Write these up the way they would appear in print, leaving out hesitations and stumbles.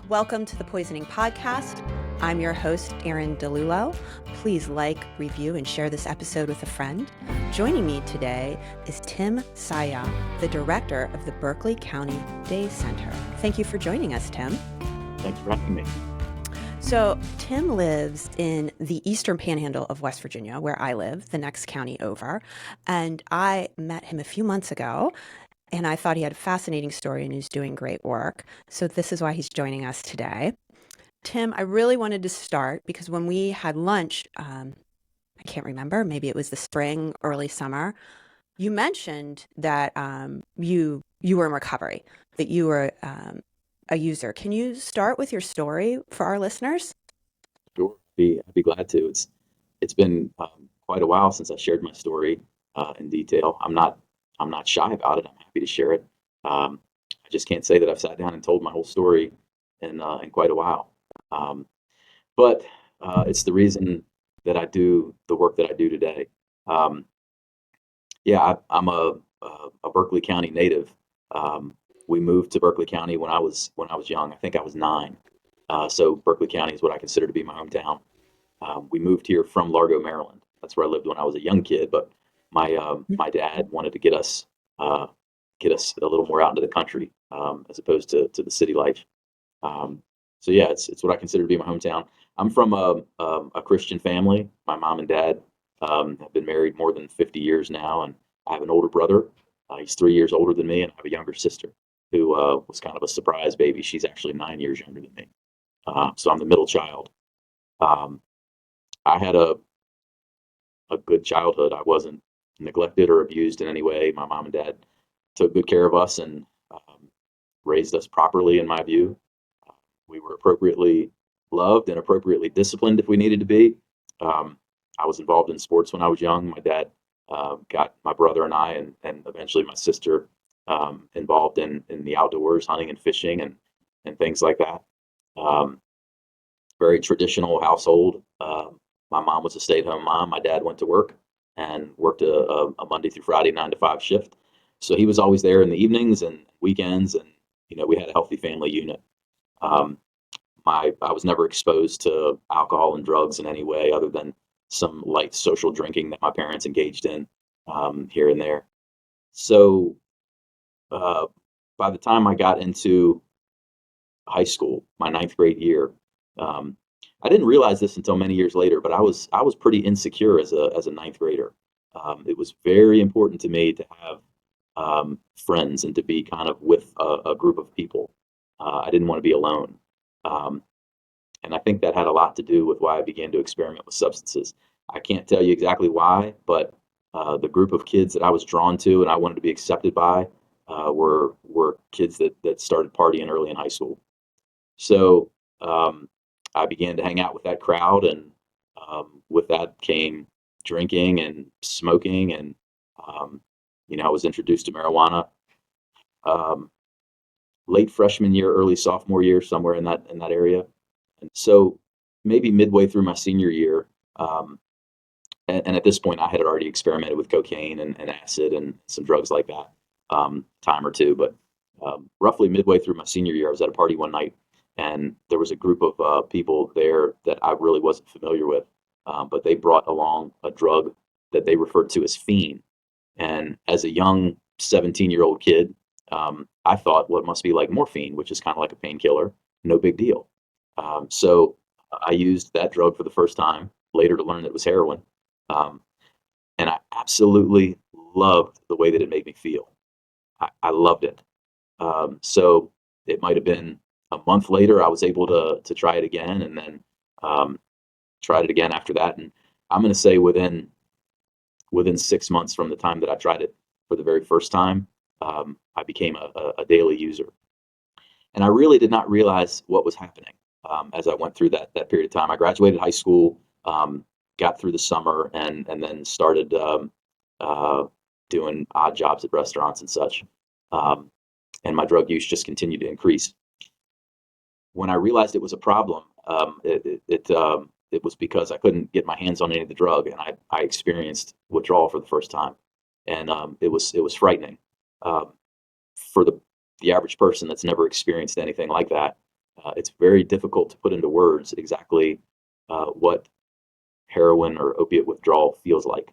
Welcome to the Poisoning Podcast. I'm your host, Erin DeLulo. Please like, review, and share this episode with a friend. Joining me today is Tim Czaja, the director of the Berkeley County Day Center. Thank you for joining us, Tim. Thanks for having me. So Tim lives in the eastern panhandle of West Virginia, where I live, the next county over. And I met him a few months ago, and I thought he had a fascinating story and he's doing great work. So this is why he's joining us today. Tim, I really wanted to start because when we had lunch, I can't remember, maybe it was the spring, early summer, you mentioned that you were in recovery, that you were a user. Can you start with your story for our listeners? Sure, I'd be glad to. It's been quite a while since I shared my story in detail. I'm not shy about it. I'm happy to share it. I just can't say that I've sat down and told my whole story in quite a while. But it's the reason that I do the work that I do today. I'm a Berkeley County native. We moved to Berkeley County when I was young. I think I was 9. So Berkeley County is what I consider to be my hometown. We moved here from Largo, Maryland. That's where I lived when I was a young kid. But my dad wanted to get us a little more out into the country as opposed to the city life. So yeah, it's what I consider to be my hometown. I'm from a Christian family. My mom and dad have been married more than 50 years now, and I have an older brother. He's 3 years older than me, and I have a younger sister who was kind of a surprise baby. She's actually 9 years younger than me. So I'm the middle child. I had a good childhood. I wasn't neglected or abused in any way. My mom and dad took good care of us and raised us properly, in my view. We were appropriately loved and appropriately disciplined if we needed to be. I was involved in sports when I was young. My dad got my brother and I, and eventually my sister, involved in the outdoors, hunting and fishing and things like that. Very traditional household. My mom was a stay-at-home mom. My dad went to work and worked a Monday through Friday 9 to 5 shift. So he was always there in the evenings and weekends, and we had a healthy family unit. I was never exposed to alcohol and drugs in any way other than some light social drinking that my parents engaged in here and there. So by the time I got into high school, my 9th grade year, I didn't realize this until many years later, but I was pretty insecure as a 9th grader. It was very important to me to have friends and to be kind of with a group of people. I didn't want to be alone. And I think that had a lot to do with why I began to experiment with substances. I can't tell you exactly why, but the group of kids that I was drawn to and I wanted to be accepted by were kids that started partying early in high school. So I began to hang out with that crowd, and with that came drinking and smoking, and I was introduced to marijuana late freshman year, early sophomore year, somewhere in that area. And so maybe midway through my senior year, and at this point I had already experimented with cocaine and acid and some drugs like that, time or two. But roughly midway through my senior year, I was at a party one night, and there was a group of people there that I really wasn't familiar with, but they brought along a drug that they referred to as fiend. And as a young 17-year-old kid, I thought, well, it must be like morphine, which is kind of like a painkiller. No big deal. So I used that drug for the first time, later to learn that it was heroin. And I absolutely loved the way that it made me feel. I loved it. So it might have been a month later, I was able to try it again, and then tried it again after that. And I'm going to say within 6 months from the time that I tried it for the very first time, I became a daily user. And I really did not realize what was happening as I went through that period of time. I graduated high school, got through the summer, and then started doing odd jobs at restaurants and such. And my drug use just continued to increase. When I realized it was a problem, it was because I couldn't get my hands on any of the drug, and I experienced withdrawal for the first time, and it was frightening. For the average person that's never experienced anything like that, It's very difficult to put into words exactly what heroin or opiate withdrawal feels like.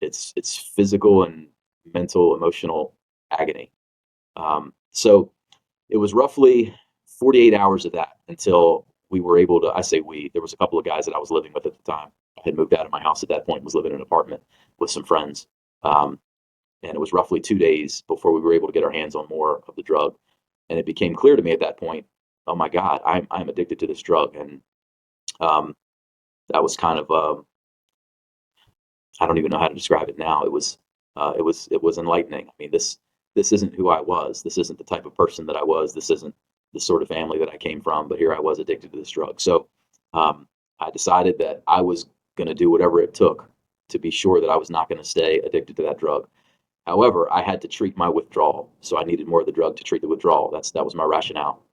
It's physical and mental, emotional agony. So it was roughly 48 hours of that until we were able to. I say we. There was a couple of guys that I was living with at the time. I had moved out of my house at that point, was living in an apartment with some friends. Um, and it was roughly 2 days before we were able to get our hands on more of the drug. And it became clear to me at that point, oh my God, I'm addicted to this drug. And um, that was kind of I don't even know how to describe it now. It was enlightening. I mean, this isn't who I was. This isn't the type of person that I was. This isn't the sort of family that I came from. But here I was addicted to this drug. So um, I decided that I was going to do whatever it took to be sure that I was not going to stay addicted to that drug. However, I had to treat my withdrawal, so I needed more of the drug to treat the withdrawal. That was my rationale.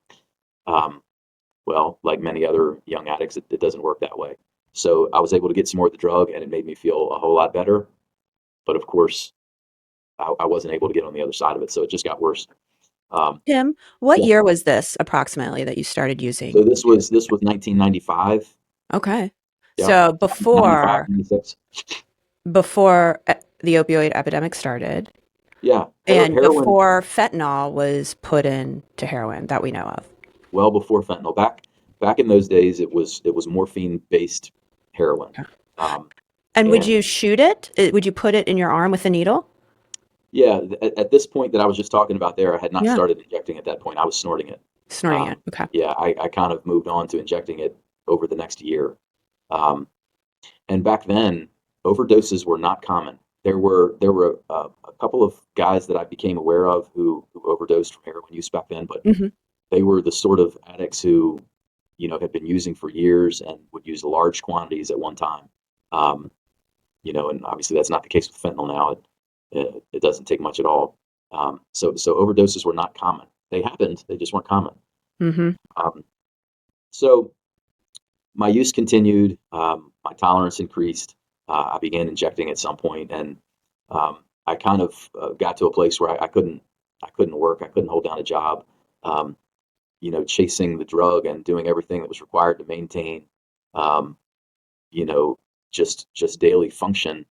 Um, well, like many other young addicts, it doesn't work that way. So I was able to get some more of the drug, and it made me feel a whole lot better. But of course, I wasn't able to get on the other side of it, so it just got worse. Um, Tim, what yeah. year was this approximately that you started using? So this was 1995. Okay. Yeah, So 95, before 96. the opioid epidemic started, Yeah, and heroin before fentanyl was put into heroin that we know of. well before fentanyl. Back in those days, it was morphine based heroin. Okay. Um, And would and you shoot it? Would you put it in your arm with a needle? yeah, at this point that I was just talking about there, I had not Yeah. started injecting at that point. I was snorting it. Snorting it. Um, Okay. yeah, I kind of moved on to injecting it over the next year. Um, and back then, overdoses were not common. There were a couple of guys that I became aware of who overdosed from heroin use back then, but Hmm. they were the sort of addicts who, had been using for years and would use large quantities at one time. Um, and obviously that's not the case with fentanyl now. It doesn't take much at all. So overdoses were not common. They happened, they just weren't common. Hmm. Um, so my use continued. My tolerance increased. I began injecting at some point, and I kind of got to a place where I couldn't work. I couldn't hold down a job. Um, chasing the drug and doing everything that was required to maintain, um, you know, just daily function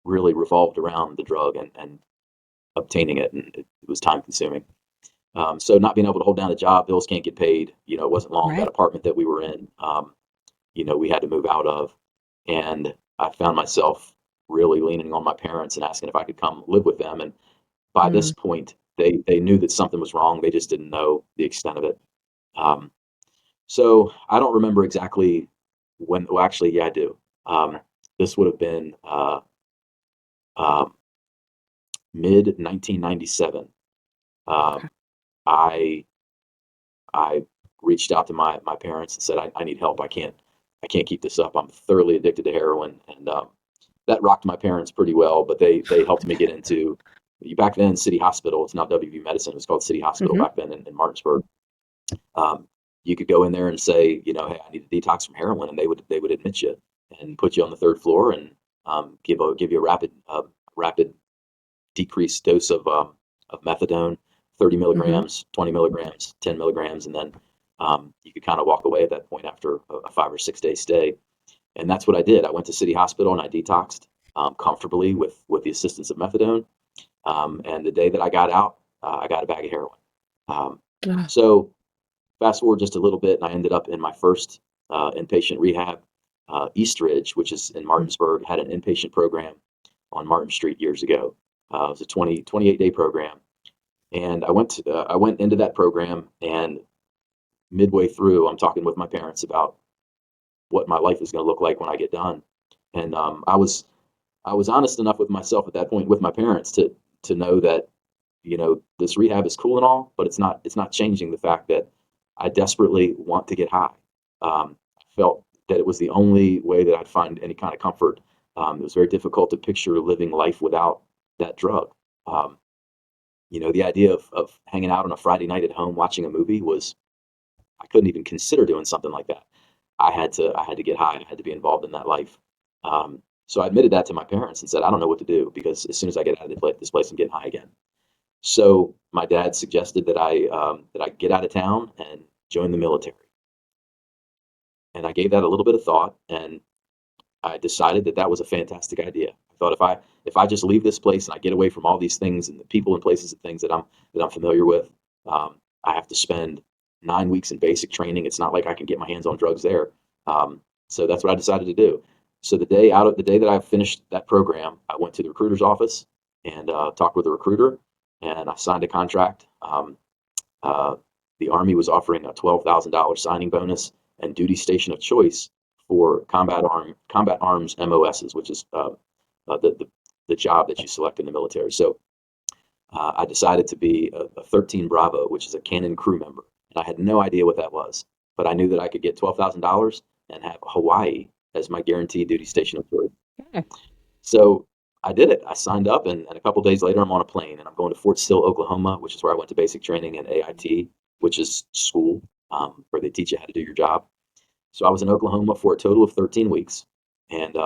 really revolved around the drug and obtaining it, and it was time consuming. So not being able to hold down a job, bills can't get paid. It wasn't long. That Right. apartment that we were in, we had to move out of, and I found myself really leaning on my parents and asking if I could come live with them. And by this Mm. point, they knew that something was wrong. They just didn't know the extent of it. Um, so I don't remember exactly when. Well, actually, yeah, I do. This would have been um, mid 1997. Okay. Um, I I reached out to my parents and said, I need help. I can't keep this up. I'm thoroughly addicted to heroin, and that rocked my parents pretty well. But they helped me get into back then City Hospital. It's now WV Medicine. It was called City Hospital Hmm. back then in Martinsburg. Um, you could go in there and say, hey, I need a detox from heroin, and they would admit you and put you on the third floor and give you a rapid decreased dose of methadone, 30 Hmm. milligrams, 20 milligrams, 10 milligrams, and then you could kind of walk away at that point after a 5 or 6 day stay. And that's what I did. I went to City Hospital and I detoxed comfortably with the assistance of methadone. And the day that I got out, I got a bag of heroin. Um, Ah. so fast forward just a little bit, and I ended up in my first inpatient rehab. Eastridge, which is in Martinsburg, had an inpatient program on Martin Street years ago. It was a 28-day program, and I went into that program, and midway through, I'm talking with my parents about what my life is going to look like when I get done. And I was honest enough with myself at that point, with my parents, to know that this rehab is cool and all, but it's not changing the fact that I desperately want to get high. I felt that it was the only way that I'd find any kind of comfort. It was very difficult to picture living life without that drug. Um, the idea of hanging out on a Friday night at home watching a movie was I couldn't even consider doing something like that. I had to get high. I had to be involved in that life. So I admitted that to my parents and said, I don't know what to do because as soon as I get out of this place, I'm getting high again. So my dad suggested that I get out of town and join the military. And I gave that a little bit of thought, and I decided that that was a fantastic idea. I thought if I just leave this place and I get away from all these things and the people and places and things that I'm familiar with, I have to spend 9 weeks in basic training. It's not like I can get my hands on drugs there. So that's what I decided to do. So the day that I finished that program, I went to the recruiter's office and talked with the recruiter, and I signed a contract. Uh, the Army was offering a $12,000 signing bonus and duty station of choice for combat arms MOSs, which is the job that you select in the military. So I decided to be a 13 Bravo, which is a cannon crew member, and I had no idea what that was, but I knew that I could get $12,000 and have Hawaii as my guaranteed duty station of choice. Yeah. So I did it. I signed up, and a couple days later, I'm on a plane, and I'm going to Fort Sill, Oklahoma, which is where I went to basic training, and AIT, which is school where they teach you how to do your job. So I was in Oklahoma for a total of 13 weeks, and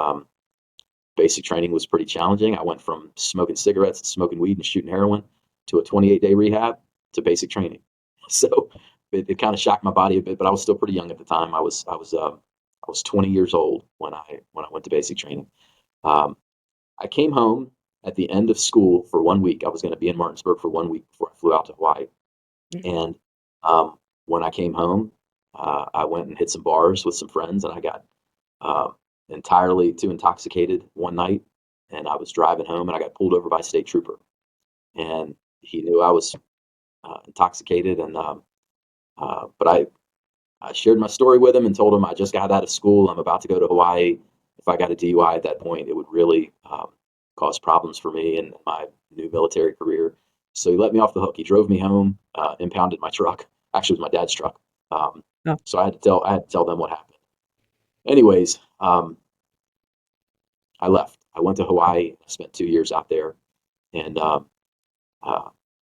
basic training was pretty challenging. I went from smoking cigarettes, smoking weed, and shooting heroin to a 28-day rehab to basic training. So it kind of shocked my body a bit, but I was still pretty young at the time. I was 20 years old when I went to basic training. Um, I came home at the end of school for 1 week. I was going to be in Martinsburg for 1 week before I flew out to Hawaii. And when I came home, I went and hit some bars with some friends, and I got uh, entirely too intoxicated one night. And I was driving home, and I got pulled over by a state trooper. And he knew I was intoxicated, and but I shared my story with him and told him I just got out of school. I'm about to go to Hawaii. If I got a DUI at that point, it would really cause problems for me and my new military career. So he let me off the hook. He drove me home, impounded my truck. Actually, it was my dad's truck. Oh. So I had to tell them what happened. Anyways, I left. I went to Hawaii. I spent 2 years out there, and uh,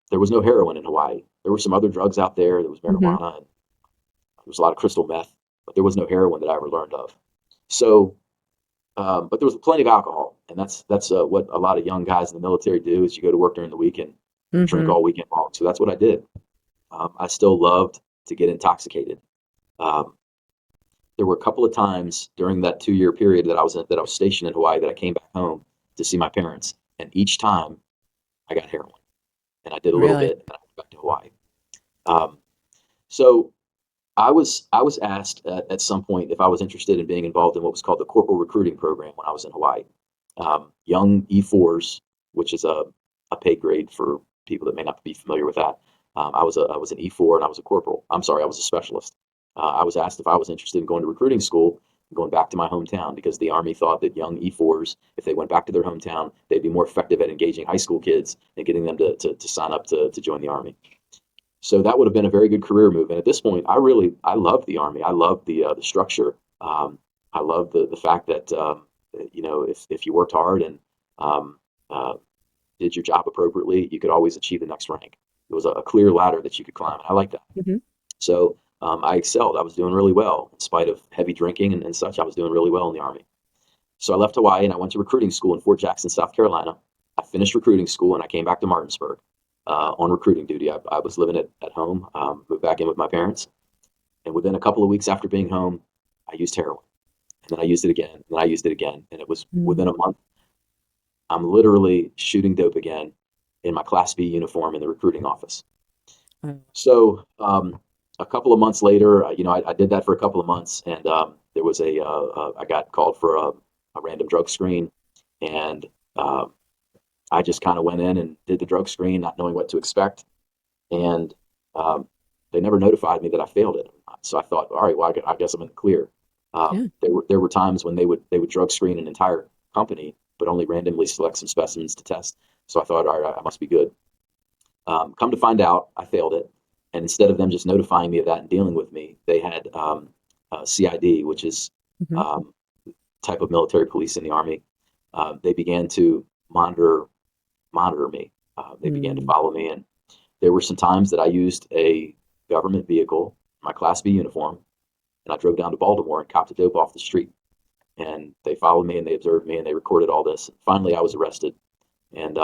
there was no heroin in Hawaii. There were some other drugs out there. There was Hmm. marijuana, and there was a lot of crystal meth, but there was no heroin that I ever learned of. So, but there was plenty of alcohol, and that's what a lot of young guys in the military do is you go to work during the week and drink Hmm. all weekend long. So that's what I did. I still loved to get intoxicated. Um, there were a couple of times during that 2 year period that I was stationed in Hawaii that I came back home to see my parents, and each time I got heroin, and I did a little Really? bit, and I went back to Hawaii. Um, so I was asked at some point if I was interested in being involved in what was called the corporal recruiting program when I was in Hawaii. Young E4s, which is a pay grade for people that may not be familiar with that. I was an E4 and I was a corporal. I'm sorry, I was a specialist. I was asked if I was interested in going to recruiting school and going back to my hometown because the Army thought that young E4s, if they went back to their hometown, they'd be more effective at engaging high school kids and getting them to sign up to join the Army. So that would have been a very good career move. And at this point, I love the Army. I love the structure. I love the fact that if you worked hard and um, uh, did your job appropriately, you could always achieve the next rank. It was a clear ladder that you could climb. I like that. Hmm. So I excelled. I was doing really well in spite of heavy drinking and such. I was doing really well in the Army. So I left Hawaii and I went to recruiting school in Fort Jackson, South Carolina. I finished recruiting school and I came back to Martinsburg on recruiting duty. I was living at home, moved back in with my parents. And within a couple of weeks after being home, I used heroin. And then I used it again. And then I used it again. And it was within a month, I'm literally shooting dope again in my Class B uniform in the recruiting office. So a couple of months later, I did that for a couple of months. And there was I got called for a random drug screen. And um, I just kind of went in and did the drug screen, not knowing what to expect. And um, they never notified me that I failed it. So I thought, all right, well, I guess I'm in the clear. Yeah. There were times when they would drug screen an entire company, but only randomly select some specimens to test. So I thought, all right, I must be good. Come to find out, I failed it. And instead of them just notifying me of that and dealing with me, they had CID, which is Hmm. um, type of military police in the Army. They began to monitor me. They began to Mm. follow me, and there were some times that I used a government vehicle, my Class B uniform, and I drove down to Baltimore and copped a dope off the street. And they followed me and they observed me and they recorded all this. Finally, I was arrested, and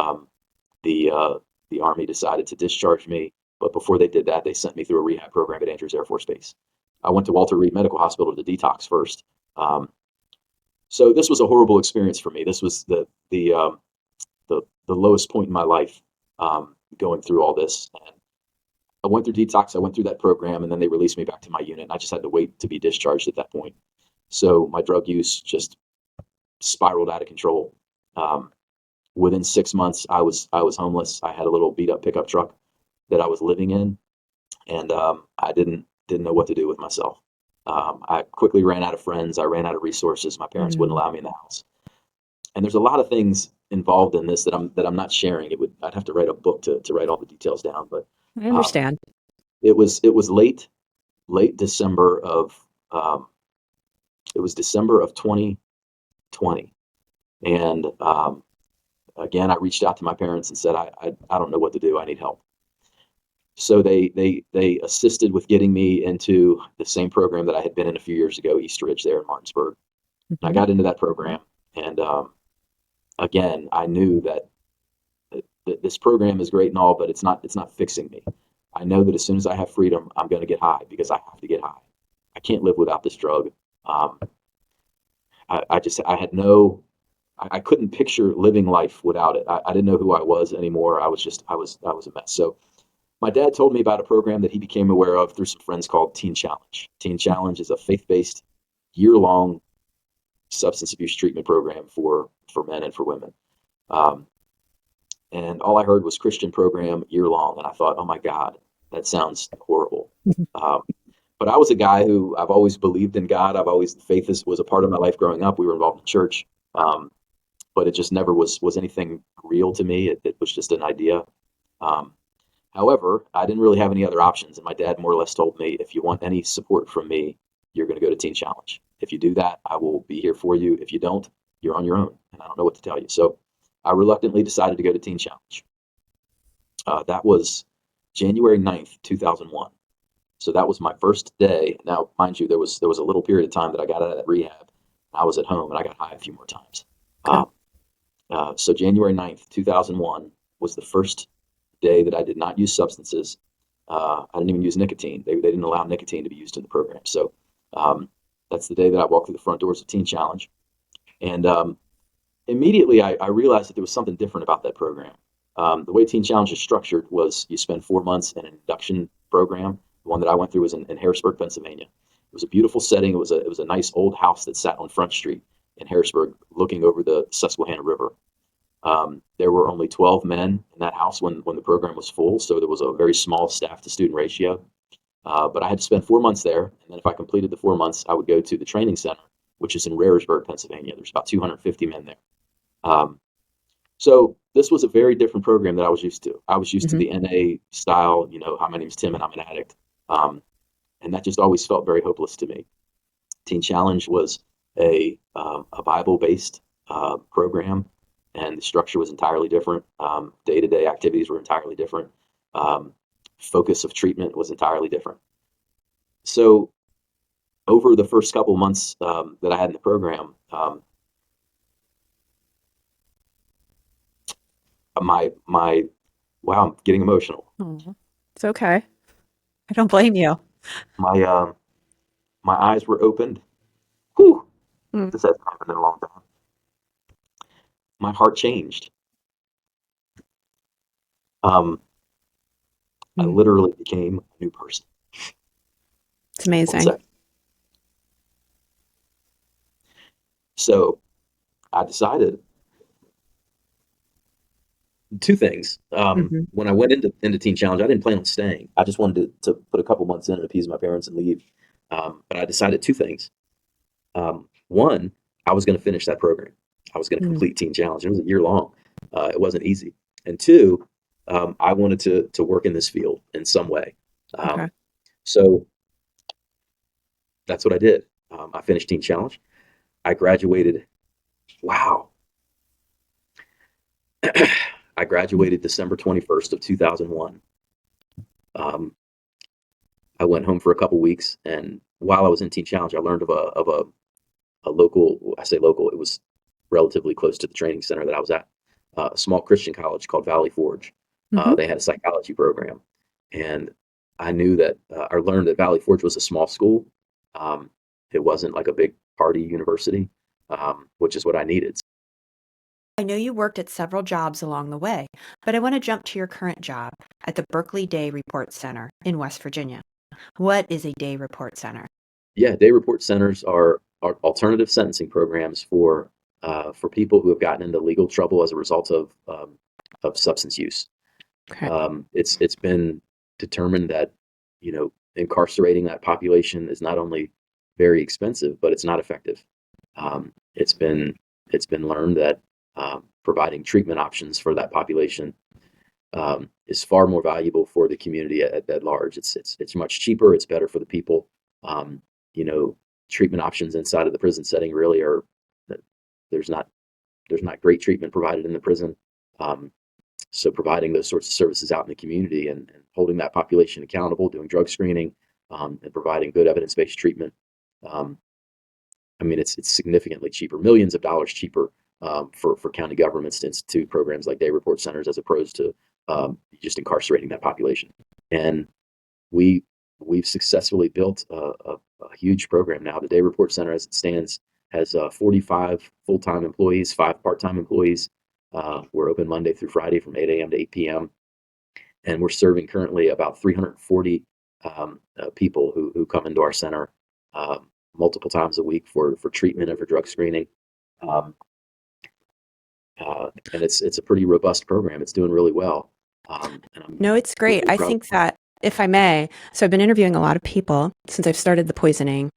the Army decided to discharge me But before they did that, they sent me through a rehab program at Andrews Air Force Base. I went to Walter Reed Medical Hospital to detox first. Um, so this was a horrible experience for me. This was the lowest point in my life, going through all this. And I went through detox. I went through that program, and then they released me back to my unit. And I just had to wait to be discharged at that point. So my drug use just spiraled out of control. Um, Within 6 months, I was homeless. I had a little beat up pickup truck that I was living in, and I didn't know what to do with myself. I quickly ran out of friends. I ran out of resources. My parents wouldn't Mm, allow me in the house. And there's a lot of things involved in this that I'm not sharing. I'd have to write a book to write all the details down. But I um, understand. it was late December of um, it was December of 2020, and again I reached out to my parents and said I don't know what to do. I need help. So they assisted with getting me into the same program that I had been in a few years ago, East Ridge there in Martinsburg. I Hmm. got into that program, and again I knew that this program is great and all, but it's not fixing me. I know that as soon as I have freedom, I'm going to get high because I have to get high. I can't live without this drug. Um, I had no, I couldn't picture living life without it. I didn't know who I was anymore. I was a mess. So my dad told me about a program that he became aware of through some friends called Teen Challenge. Teen Challenge is a faith-based, year-long substance abuse treatment program for men and for women. Um, and all I heard was Christian program year long, and I thought, oh my God, that sounds horrible. Um, but I was a guy who I've always believed in God. I've always was a part of my life growing up. We were involved in church, but it just never was anything real to me. It was just an idea. Um, However, I didn't really have any other options, and my dad more or less told me, if you want any support from me, you're going to go to Teen Challenge. If you do that, I will be here for you. If you don't, you're on your own, and I don't know what to tell you. So I reluctantly decided to go to Teen Challenge. That was January 9th, 2001. So that was my first day. Now, mind you, there was a little period of time that I got out of that rehab. I was at home and I got high a few more times. Okay. Um, so January 9th, 2001 was the first day that I did not use substances. I didn't even use nicotine. They didn't allow nicotine to be used in the program. So um, that's the day that I walked through the front doors of Teen Challenge. And immediately I realized that there was something different about that program. The way Teen Challenge is structured was you spend 4 months in an induction program. The one that I went through was in Harrisburg, Pennsylvania. It was a beautiful setting. It was a nice old house that sat on Front Street in Harrisburg, looking over the Susquehanna River. There were only 12 men in that house when the program was full, so there was a very small staff to student ratio. But I had to spend 4 months there, and then if I completed the 4 months, I would go to the training center, which is in Raresburg, Pennsylvania. There's about 250 men there. Um, so this was a very different program that I was used to. I was used to Hmm. the NA style, hi, my name's Tim and I'm an addict. And that just always felt very hopeless to me. Teen Challenge was a Bible based program, and the structure was entirely different. Day to day activities were entirely different. Um, Focus of treatment was entirely different. So over the first couple of months that I had in the program, my wow, I'm getting emotional. Oh, it's okay. I don't blame you. My my eyes were opened. Whew, Mm, this hasn't happened in a long time. My heart changed. Um, I mm. literally became a new person. It's One amazing. second. So I decided two things. Hmm. When I went into Teen Challenge, I didn't plan on staying. I just wanted to put a couple months in and appease my parents and leave. But I decided two things. One, I was going to finish that program. I was going to Mm, complete Teen Challenge. It was a year long. It wasn't easy. And two, I wanted to work in this field in some way. okay. Um, so that's what I did. I finished Teen Challenge. I graduated. Wow. I Mm, graduated December 21st of 2001. Um, I went home for a couple weeks, and while I was in Teen Challenge, I learned of a local. I say local. It was relatively close to the training center that I was at. A small Christian college called Valley Forge. hmm. They had a psychology program, And I knew that I learned that Valley Forge was a small school. Um, it wasn't like a big party university, which is what I needed. I know you worked at several jobs along the way, but I want to jump to your current job at the Berkeley Day Report Center in West Virginia. What is a day report center? Yeah, day report centers are alternative sentencing programs for people who have gotten into legal trouble as a result of substance use. Okay. It's been determined that incarcerating that population is not only very expensive, but it's not effective. Um, it's been it's been learned that providing treatment options for that population is far more valuable for the community at large. It's much cheaper. It's better for the people. Um, you know, treatment options inside of the prison setting really are there's not there's not great treatment provided in the prison. Um, so providing those sorts of services out in the community and holding that population accountable, doing drug screening, and providing good evidence-based treatment. Um, I mean, it's significantly cheaper, millions of dollars cheaper for county governments to institute programs like day report centers as opposed to just incarcerating that population. And we we've successfully built a huge program now. The Day Report Center, as it stands, has 45 full-time employees, 5 part-time employees. We're open Monday through Friday from 8 a.m. to 8 p.m. And we're serving currently about 340 people who come into our center multiple times a week for treatment and for drug screening. Um, and it's a pretty robust program. It's doing really well. And No, it's we're great. really I proud. think that, if I may, so I've been interviewing a lot of people since I've started the poisoning.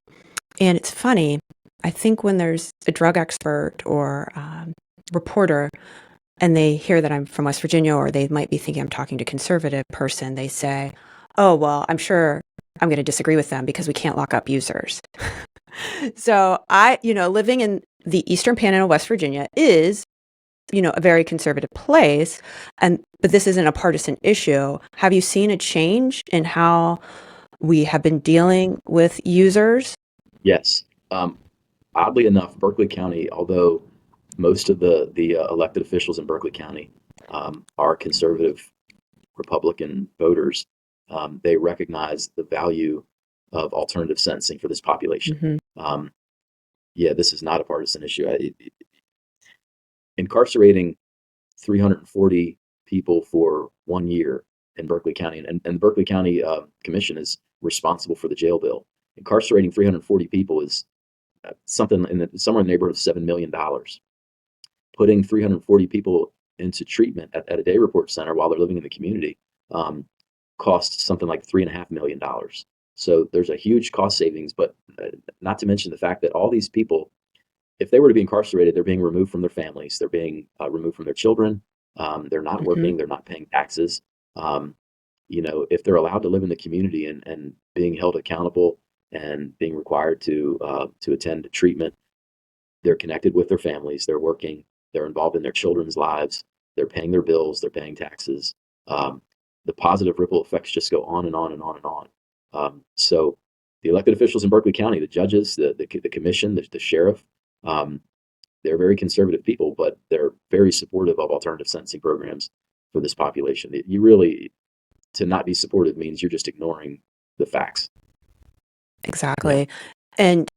And it's funny, I think when there's a drug expert or reporter and they hear that I'm from West Virginia, or they might be thinking I'm talking to a conservative person, they say, oh, well, I'm sure I'm going to disagree with them because we can't lock up users. So living in the Eastern Panhandle, West Virginia is, a very conservative place. But this isn't a partisan issue. Have you seen a change in how we have been dealing with users? Yes. Oddly enough, Berkeley County, although most of the elected officials in Berkeley County are conservative Republican voters, they recognize the value of alternative sentencing for this population. Hmm. Um, yeah, this is not a partisan issue. Incarcerating 340 people for 1 year in Berkeley County, and the Berkeley County Commission is responsible for the jail bill. Incarcerating 340 people is something somewhere in the neighborhood of $7 million. Putting 340 people into treatment at a day report center while they're living in the community um, costs something like $3.5 million. So there's a huge cost savings, but not to mention the fact that all these people, if they were to be incarcerated, they're being removed from their families, they're being removed from their children, they're not Hmm. working, they're not paying taxes. Um, if they're allowed to live in the community and being held accountable and being required to attend treatment, they're connected with their families, they're working, they're involved in their children's lives, they're paying their bills, they're paying taxes. Um, the positive ripple effects just go on and on and on and on. So the elected officials in Berkeley County, the judges, the commission, the sheriff, um, they're very conservative people, but they're very supportive of alternative sentencing programs for this population. You really, to not be supportive means you're just ignoring the facts. Yeah. Exactly. And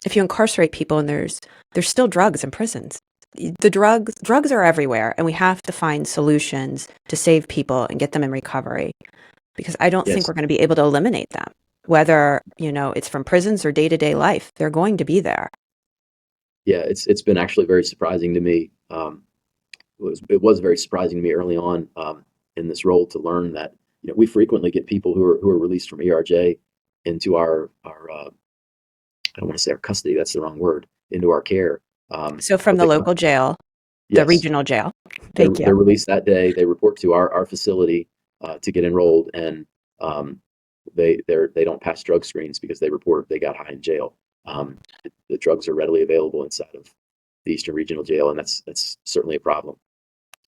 if you incarcerate people and there's still drugs in prisons, the drugs are everywhere, and we have to find solutions to save people and get them in recovery, because I don't think Yes. we're going to be able to eliminate them. Whether, it's from prisons or day-to-day life, they're going to be there. Yeah. It's been actually very surprising to me. It was very surprising to me early on in this role to learn that we frequently get people who are released from ERJ into our I don't want to say our custody, that's the wrong word, into our care. So from But the they come, local jail, the yes, regional jail. they're Thank you. they're released that day. They report to our facility to get enrolled, and um, they don't pass drug screens because they report they got high in jail. The drugs are readily available inside of the Eastern Regional Jail, and that's certainly a problem.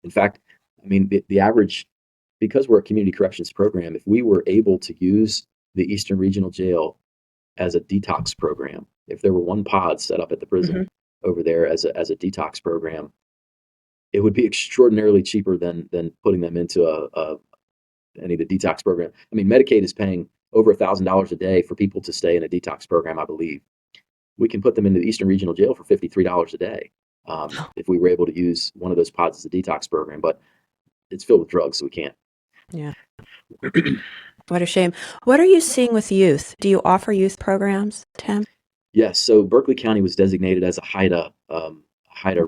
In fact, I mean the average, because we're a community corrections program, if we were able to use the Eastern Regional Jail as a detox program, if there were one pod set up at the prison Hmm. over there as a detox program, it would be extraordinarily cheaper than putting them into any of the detox program. I mean, Medicaid is paying over $1,000 a day for people to stay in a detox program, I believe. We can put them into the Eastern Regional Jail for $53 a day if we were able to use one of those pods as a detox program. But it's filled with drugs, so we can't. Yeah. What a shame. What are you seeing with youth? Do you offer youth programs, Tim? Yes, so Berkeley County was designated as a HIDA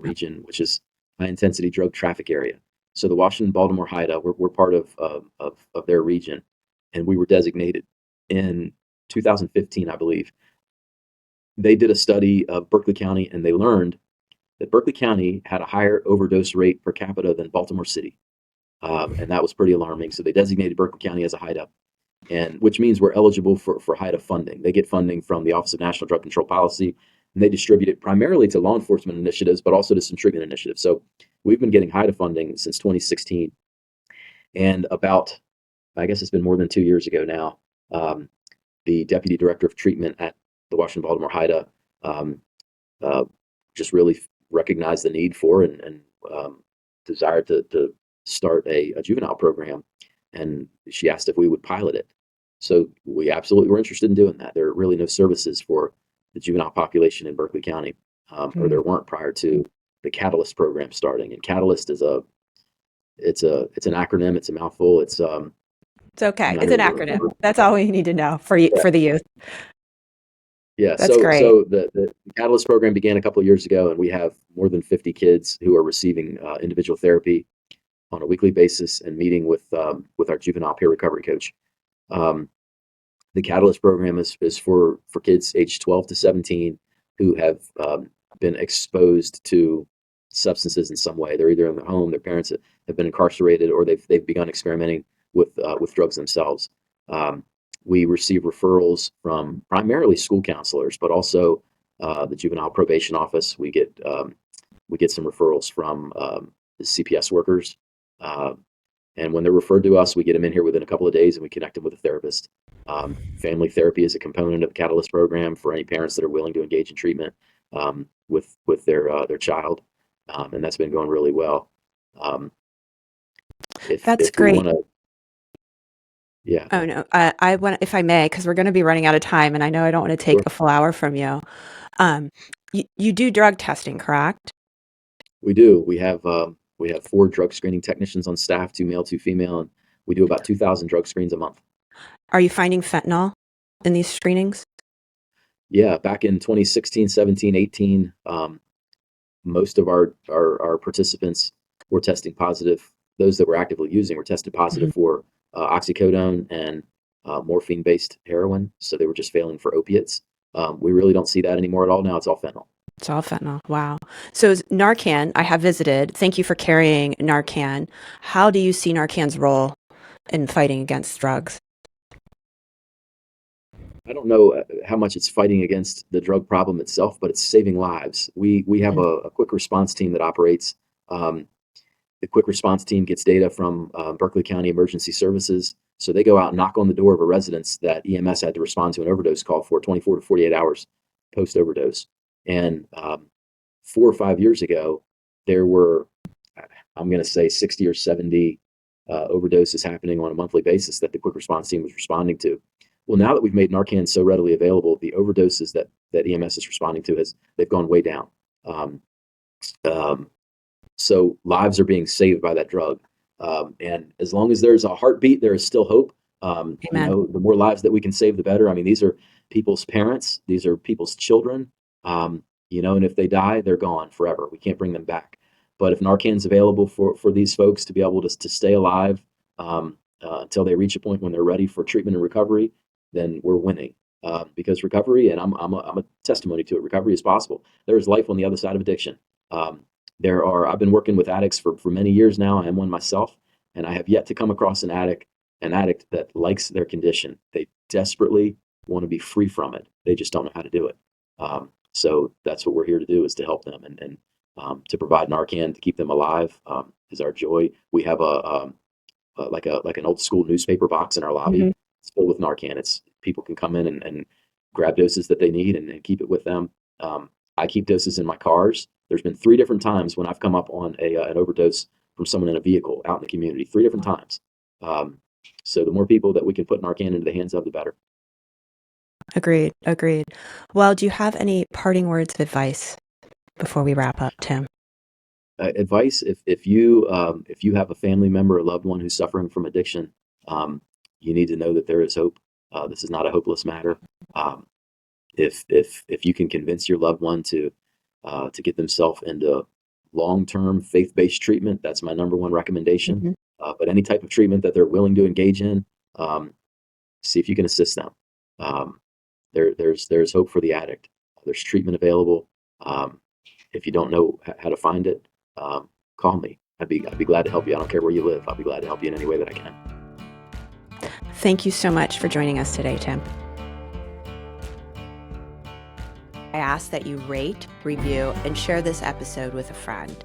region, which is high intensity drug traffic area. So the Washington Baltimore HIDA, we're part of their region, and we were designated in 2015, I believe. They did a study of Berkeley County, and they learned that Berkeley County had a higher overdose rate per capita than Baltimore City, and that was pretty alarming. So they designated Berkeley County as a HIDA, and which means we're eligible for HIDA funding. They get funding from the Office of National Drug Control Policy, and they distribute it primarily to law enforcement initiatives, but also to some treatment initiatives. So we've been getting HIDA funding since 2016, and about, I guess it's been more than 2 years ago now, the deputy director of treatment at the Washington Baltimore HIDA uh, just really recognized the need for and desired to start a juvenile program, and she asked if we would pilot it. So we absolutely were interested in doing that. There are really no services for the juvenile population in Berkeley County, or Mm. there weren't prior to the Catalyst program starting. And Catalyst is it's an acronym. It's a mouthful. It's okay. I'm not It's going an to acronym. remember. That's all we need to know Yeah, for the youth. yeah. That's So great. so the Catalyst program began a couple of years ago, and we have more than 50 kids who are receiving individual therapy on a weekly basis and meeting with our juvenile peer recovery coach. Um, the Catalyst program is for kids aged 12 to 17 who have been exposed to substances in some way. They're either in the home, their parents have been incarcerated, or they've begun experimenting with drugs themselves. Um, we receive referrals from primarily school counselors, but also the juvenile probation office. We get some referrals from the CPS workers. Uh, and when they're referred to us, we get them in here within a couple of days and we connect them with a therapist. Family therapy is a component of the Catalyst program for any parents that are willing to engage in treatment with their child, and that's been going really well. Um, That's if we great. want to, yeah, Oh no, I want, if I may, because we're going to be running out of time, and I know I don't want to take sure. a full hour from you. You do drug testing, correct? We do. We have 4 drug screening technicians on staff, 2 male, 2 female, and we do about 2,000 drug screens a month. Are you finding fentanyl in these screenings? Yeah, back in 2016, 17, 18, most of our participants were testing positive. Those that were actively using were tested Mhm. positive for oxycodone and morphine-based heroin. So they were just failing for opiates. We really don't see that anymore at all now. It's all fentanyl. It's all fentanyl. Wow. So Narcan, I have visited. Thank you for carrying Narcan. How do you see Narcan's role in fighting against drugs? I don't know how much it's fighting against the drug problem itself, but it's saving lives. We have Mm. a quick response team that operates. Um, the quick response team gets data from Berkeley County Emergency Services. So they go out and knock on the door of a residence that EMS had to respond to an overdose call for 24 to 48 hours post overdose. And 4 or 5 years ago, there were, I'm going to say, 60 or 70 overdoses happening on a monthly basis that the quick response team was responding to. Well, now that we've made Narcan so readily available, the overdoses that EMS is responding to they've gone way down. Um, um, so lives are being saved by that drug. And as long as there's a heartbeat, there is still hope. Amen. The more lives that we can save, the better. I mean, these are people's parents, these are people's children. And if they die, they're gone forever. We can't bring them back. But if Narcan's available for these folks to be able to stay alive until they reach a point when they're ready for treatment and recovery, then we're winning. Because recovery, and I'm a testimony to it, recovery is possible. There is life on the other side of addiction. Um, I've been working with addicts for many years now. I am one myself, and I have yet to come across an addict that likes their condition. They desperately want to be free from it. They just don't know how to do it. So that's what we're here to do, is to help them and to provide Narcan to keep them alive is our joy. We have like an old school newspaper box in our lobby. Mhm. It's filled with Narcan. It's people can come in and grab doses that they need and keep it with them. I keep doses in my cars. There's been 3 different times when I've come up on an overdose from someone in a vehicle out in the community. 3 different times. Um, So the more people that we can put Narcan into the hands of, the better. Agreed. Agreed. Well, do you have any parting words of advice before we wrap up, Tim? Advice: if you have a family member or loved one who's suffering from addiction, um, you need to know that there is hope. This is not a hopeless matter. Um, if you can convince your loved one to get themselves into long-term faith-based treatment, that's my number one recommendation. Hmm. But any type of treatment that they're willing to engage in, um, see if you can assist them. Um, there's hope for the addict. There's treatment available. Um, if you don't know how to find it, call me. I'd be glad to help you. I don't care where you live. I'll be glad to help you in any way that I can. Thank you so much for joining us today, Tim. I ask that you rate, review, and share this episode with a friend.